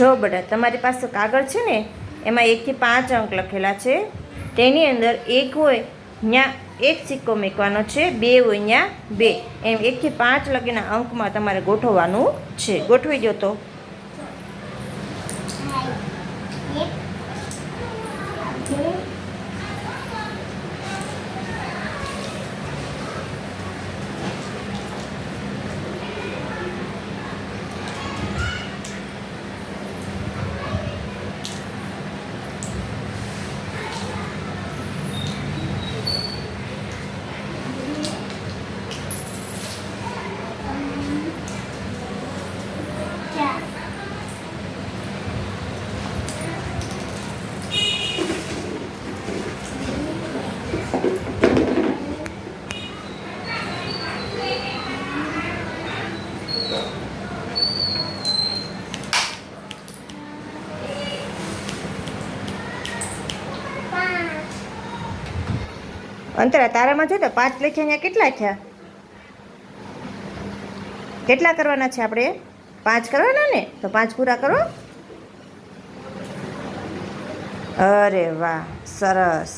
જો બેટા તમારી પાસે કાગળ છે ને, એમાં 1 થી 5 અંક લખેલા છે. તેની અંદર 1 હોય ત્યાં 1 સિક્કો મૂકવાનો છે, 2 હોય ત્યાં 2, એમ 1 થી 5 લગીના અંકમાં તમારે ગોઠવવાનું છે. ગોઠવી દો તો. અંતરા તારામાં જો તો 5 લખ્યા, ત્યાં કેટલા થયા? કેટલા કરવાના છે આપણે? 5 કરવાના ને, તો 5 પૂરા કરો. અરે વાહ, સરસ.